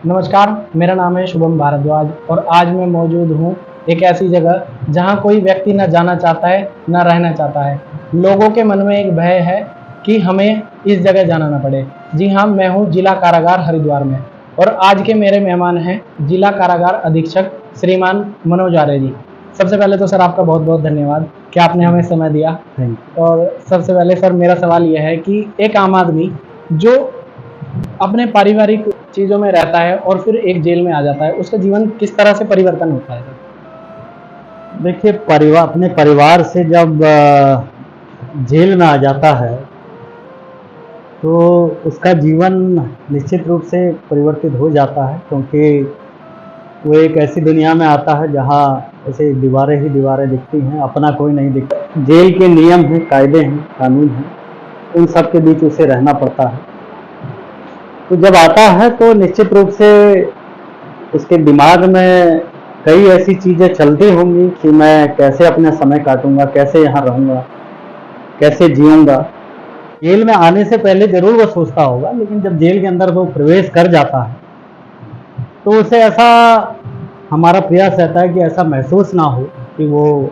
नमस्कार, मेरा नाम है शुभम भारद्वाज और आज मैं मौजूद हूँ एक ऐसी जगह जहाँ कोई व्यक्ति न जाना चाहता है न रहना चाहता है। लोगों के मन में एक भय है कि हमें इस जगह जाना ना पड़े। जी हाँ, मैं हूँ जिला कारागार हरिद्वार में और आज के मेरे मेहमान हैं जिला कारागार अधीक्षक श्रीमान मनोज आर्य जी। सबसे पहले तो सर आपका बहुत बहुत धन्यवाद कि आपने हमें समय दिया। और सबसे पहले सर मेरा सवाल यह है कि एक आम आदमी जो अपने पारिवारिक चीज़ों में रहता है और फिर एक जेल में आ जाता है, उसका जीवन किस तरह से परिवर्तन होता है सर? देखिए, अपने परिवार से जब जेल में आ जाता है तो उसका जीवन निश्चित रूप से परिवर्तित हो जाता है, क्योंकि वो एक ऐसी दुनिया में आता है जहाँ ऐसे दीवारें ही दीवारें दिखती हैं, अपना कोई नहीं दिखता। जेल के नियम हैं, कायदे हैं, कानून हैं, उन सब के बीच उसे रहना पड़ता है। तो जब आता है तो निश्चित रूप से उसके दिमाग में कई ऐसी चीज़ें चलती होंगी कि मैं कैसे अपना समय काटूंगा, कैसे यहाँ रहूँगा, कैसे जीऊँगा। जेल में आने से पहले ज़रूर वो सोचता होगा, लेकिन जब जेल के अंदर वो प्रवेश कर जाता है तो उसे ऐसा, हमारा प्रयास रहता है कि ऐसा महसूस ना हो कि वो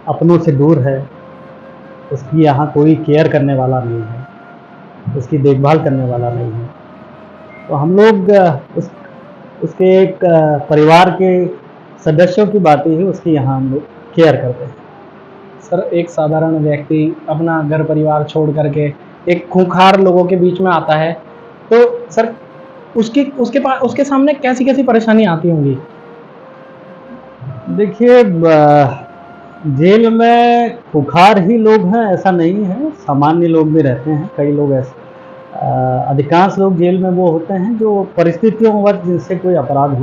अपनों से दूर है, उसकी यहाँ कोई केयर करने वाला नहीं है, उसकी देखभाल करने वाला नहीं है। तो हम लोग उसके एक परिवार के सदस्यों की बात ही उसकी यहाँ हम लोग केयर करते हैं। सर एक साधारण व्यक्ति अपना घर परिवार छोड़ करके एक खूंखार लोगों के बीच में आता है, तो सर उसके सामने कैसी कैसी परेशानी आती होंगी? देखिए, जेल में खुखार ही लोग हैं ऐसा नहीं है, सामान्य लोग भी रहते हैं। कई लोग ऐसे, अधिकांश लोग जेल में वो होते हैं जो परिस्थितियों वक्त जिनसे कोई अपराध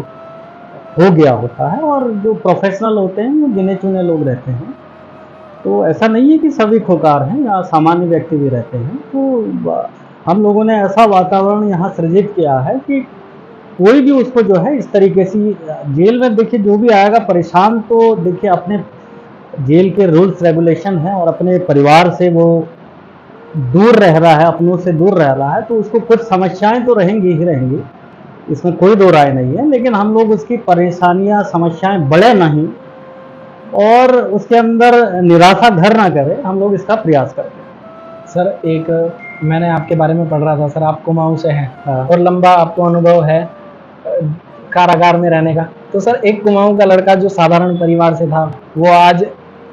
हो गया होता है, और जो प्रोफेशनल होते हैं वो गिने चुने लोग रहते हैं। तो ऐसा नहीं है कि सभी खुखार हैं, या सामान्य व्यक्ति भी रहते हैं। तो हम लोगों ने ऐसा वातावरण यहाँ सृजित किया है कि कोई भी उसको जो है इस तरीके से जेल में, देखिए जो भी आएगा परेशान, तो देखिए अपने जेल के रूल्स रेगुलेशन हैं और अपने परिवार से वो दूर रह रहा है, अपनों से दूर रह रहा है, तो उसको कुछ समस्याएं तो रहेंगी ही रहेंगी, इसमें कोई दो राय नहीं है। लेकिन हम लोग उसकी परेशानियां, समस्याएं बढ़े नहीं और उसके अंदर निराशा घर ना करे, हम लोग इसका प्रयास करते हैं। सर एक मैंने आपके बारे में पढ़ रहा था सर, आप कुमाऊं से हैं और लंबा आपको अनुभव है कारागार में रहने का। तो सर एक कुमाऊं का लड़का जो साधारण परिवार से था, वो आज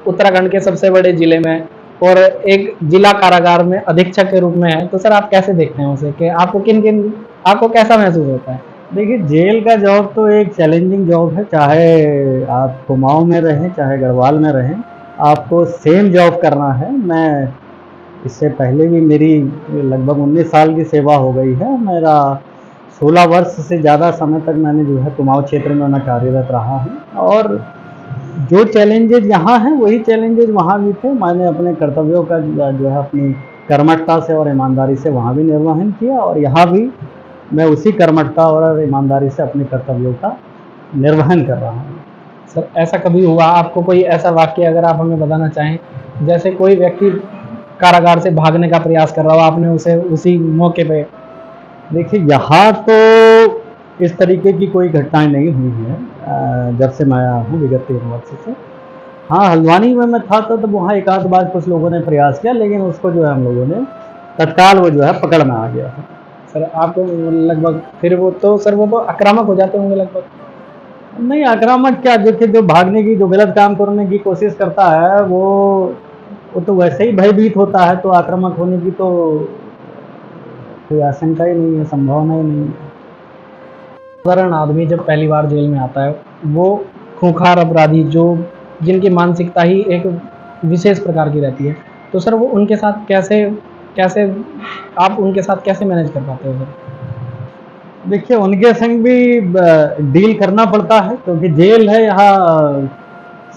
उत्तराखंड के सबसे बड़े जिले में और एक जिला कारागार में अधीक्षक के रूप में है। तो सर आप कैसे देखते हैं उसे, कि आपको कैसा महसूस होता है? देखिए, जेल का जॉब तो एक चैलेंजिंग जॉब है, चाहे आप कुमाऊं में रहें चाहे गढ़वाल में रहें, आपको सेम जॉब करना है। मैं इससे पहले भी मेरी लगभग 19 साल की सेवा हो गई है। मेरा 16 वर्ष से ज़्यादा समय तक मैंने जो है कुमाऊं क्षेत्र में मैं कार्यरत रहा हूँ, और जो चैलेंजेज यहाँ हैं वही चैलेंजेज वहाँ भी थे। मैंने अपने कर्तव्यों का जो है अपनी कर्मठता से और ईमानदारी से वहाँ भी निर्वहन किया, और यहाँ भी मैं उसी कर्मठता और ईमानदारी से अपने कर्तव्यों का निर्वहन कर रहा हूँ। सर ऐसा कभी हुआ आपको, कोई ऐसा वाक्य अगर आप हमें बताना चाहें, जैसे कोई व्यक्ति कारागार से भागने का प्रयास कर रहा हो, आपने उसे उसी मौके पे? देखिए, यहाँ तो इस तरीके की कोई घटनाएं नहीं हुई हैं जब से मैं आया हूँ विगत 3 वर्ष से। हाँ, हल्द्वानी में मैं था तो वहाँ एक आध बार कुछ लोगों ने प्रयास किया, लेकिन उसको जो है हम लोगों ने तत्काल वो जो है पकड़ में आ गया। सर आपको लगभग फिर वो तो आक्रामक हो जाते होंगे लगभग? नहीं, आक्रामक क्या, देखिए जो भागने की, जो गलत काम करने की कोशिश करता है वो तो वैसे ही भयभीत होता है, तो आक्रामक होने की तो कोई आशंका ही नहीं है, संभावना ही नहीं है। साधारण आदमी जब पहली बार जेल में आता है, वो खूंखार अपराधी जिनकी मानसिकता ही एक विशेष प्रकार की रहती है, तो सर वो उनके साथ कैसे आप उनके साथ कैसे मैनेज कर पाते हो सर? देखिए, उनके संग भी डील करना पड़ता है, क्योंकि जेल है, यहाँ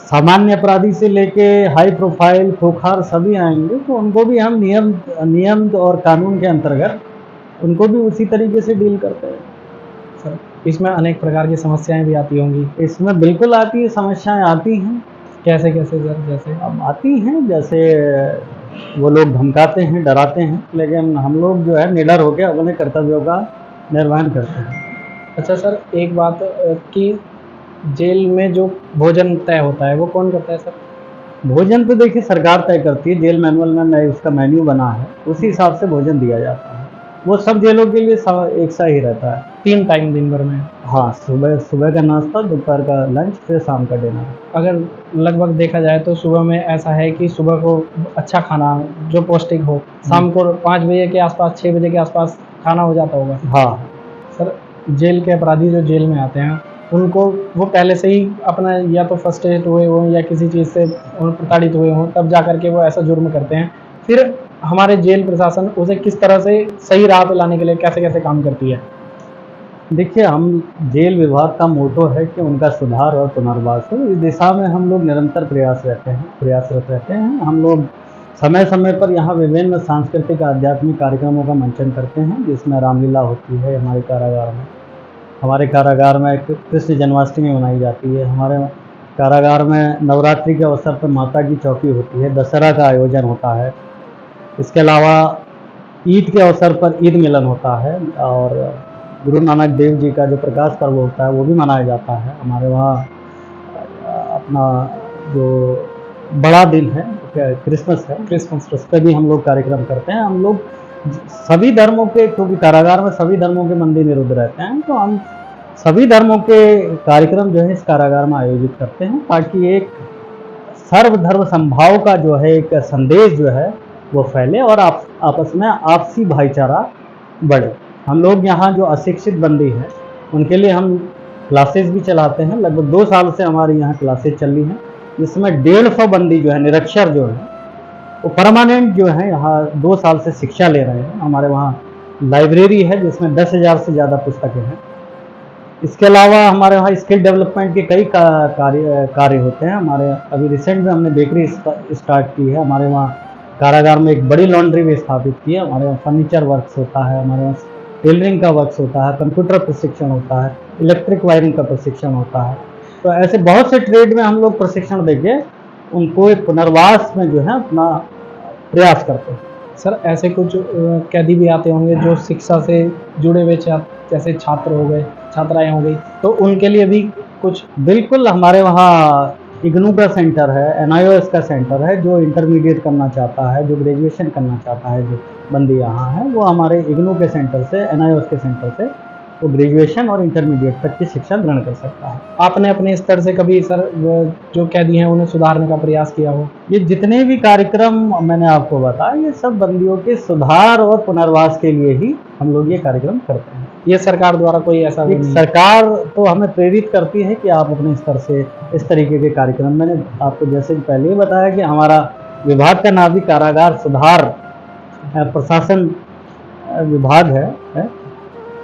सामान्य अपराधी से लेके हाई प्रोफाइल खूंखार सभी आएंगे, तो उनको भी हम नियम और कानून के अंतर्गत उनको भी उसी तरीके से डील करते हैं। सर इसमें अनेक प्रकार की समस्याएं भी आती होंगी? इसमें बिल्कुल आती है, समस्याएं आती हैं। कैसे कैसे सर? जैसे अब आती हैं, जैसे वो लोग धमकाते हैं, डराते हैं, लेकिन हम लोग जो है निडर होकर अपने कर्तव्यों का निर्वहन करते हैं। अच्छा सर, एक बात कि जेल में जो भोजन तय होता है वो कौन करता है सर? भोजन तो देखिए सरकार तय करती है, जेल मैनुअल में नए उसका मेन्यू बना है, उसी हिसाब से भोजन दिया जाता है। वो सब जेलों के लिए एक सा ही रहता है। 3 टाइम दिन भर में। हाँ, सुबह सुबह का नाश्ता, दोपहर का लंच, फिर शाम का डिनर। अगर लगभग देखा जाए तो सुबह में ऐसा है कि सुबह को अच्छा खाना जो पौष्टिक हो, शाम को 5 बजे के आसपास 6 बजे के आसपास खाना हो जाता होगा। हाँ, सर, जेल के अपराधी जो जेल में आते हैं उनको वो पहले से ही अपना या तो फ्रस्ट्रेट हुए हों या किसी चीज़ से प्रताड़ित हुए हों, तब जा कर के वो ऐसा जुर्म करते हैं। फिर हमारे जेल प्रशासन उसे किस तरह से सही राह पे लाने के लिए कैसे-कैसे काम करती है? देखिए हम जेल विभाग का मोटो है कि उनका सुधार और पुनर्वास हो। इस दिशा में हम लोग निरंतर प्रयासरत रहते हैं। हम लोग समय समय पर यहाँ विभिन्न सांस्कृतिक आध्यात्मिक कार्यक्रमों का मंचन करते हैं, जिसमें रामलीला होती है हमारे कारागार में। हमारे कारागार में कृष्ण जन्माष्टमी मनाई जाती है। हमारे कारागार में नवरात्रि के अवसर पर माता की चौकी होती है, दशहरा का आयोजन होता है। इसके अलावा ईद के अवसर पर ईद मिलन होता है और गुरु नानक देव जी का जो प्रकाश पर्व होता है वो भी मनाया जाता है। हमारे वहाँ अपना जो बड़ा दिन है क्रिसमस है, उस पर भी हम लोग कार्यक्रम करते हैं। हम लोग सभी धर्मों के, क्योंकि कारागार में सभी धर्मों के मंदिर निरुद्ध रहते हैं, तो हम सभी धर्मों के कार्यक्रम जो है इस कारागार में आयोजित करते हैं, ताकि एक सर्वधर्म समभाव का जो है एक संदेश जो है वो फैले और आपस में आपसी भाईचारा बढ़े। हम लोग यहाँ जो अशिक्षित बंदी हैं उनके लिए हम क्लासेस भी चलाते हैं। लगभग 2 साल से हमारे यहाँ क्लासेस चल रही हैं, जिसमें 150 बंदी जो है निरक्षर जो है वो परमानेंट जो है यहाँ 2 साल से शिक्षा ले रहे हैं। हमारे वहाँ लाइब्रेरी है जिसमें 10,000 से ज़्यादा पुस्तकें हैं। इसके अलावा हमारे वहाँ स्किल डेवलपमेंट के कई कार्य होते हैं। हमारे अभी रिसेंट में हमने बेकरी स्टार्ट की है। हमारे वहाँ कारागार में एक बड़ी लॉन्ड्री भी स्थापित की है। हमारे वहाँ फर्नीचर वर्क्स होता है, हमारे वहाँ टेलरिंग का वर्क्स होता है, कंप्यूटर प्रशिक्षण होता है, इलेक्ट्रिक वायरिंग का प्रशिक्षण होता है। तो ऐसे बहुत से ट्रेड में हम लोग प्रशिक्षण देके उनको एक पुनर्वास में जो है अपना प्रयास करते हैं। सर, ऐसे कुछ कैदी भी आते होंगे जो शिक्षा से जुड़े हुए जैसे छात्र हो गए, छात्राएं हो गई, तो उनके लिए भी कुछ? बिल्कुल, हमारे वहाँ इग्नू का सेंटर है, NIOS का सेंटर है। जो इंटरमीडिएट करना चाहता है, जो ग्रेजुएशन करना चाहता है, जो बंदी यहाँ है, वो हमारे इग्नू के सेंटर से, NIOS के सेंटर से वो ग्रेजुएशन और इंटरमीडिएट तक की शिक्षा ग्रहण कर सकता है। आपने अपने स्तर से कभी सर जो कैदी हैं उन्हें सुधारने का प्रयास किया हो? ये जितने भी कार्यक्रम मैंने आपको बताया, ये सब बंदियों के सुधार और पुनर्वास के लिए ही हम लोग ये कार्यक्रम करते हैं। ये सरकार द्वारा कोई ऐसा नहीं? सरकार तो हमें प्रेरित करती है कि आप अपने स्तर से इस तरीके के कार्यक्रम, मैंने आपको जैसे पहले ही बताया कि हमारा विभाग का नाम भी कारागार सुधार प्रशासन विभाग है।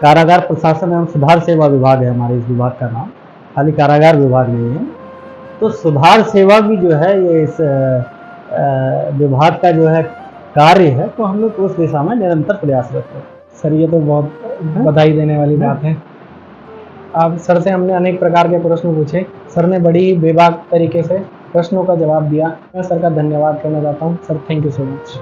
कारागार प्रशासन एवं सुधार सेवा विभाग है हमारे इस विभाग का नाम, खाली कारागार विभाग नहीं है। तो सुधार सेवा भी जो है ये इस विभाग का जो है कार्य है, तो हम लोग उस दिशा में निरंतर प्रयासरत हैं। सर, ये तो बहुत बधाई देने वाली बात है। आप सर से हमने अनेक प्रकार के प्रश्न पूछे, सर ने बड़ी बेबाक तरीके से प्रश्नों का जवाब दिया। मैं सर का धन्यवाद करना चाहता हूँ। Sir, thank you so much.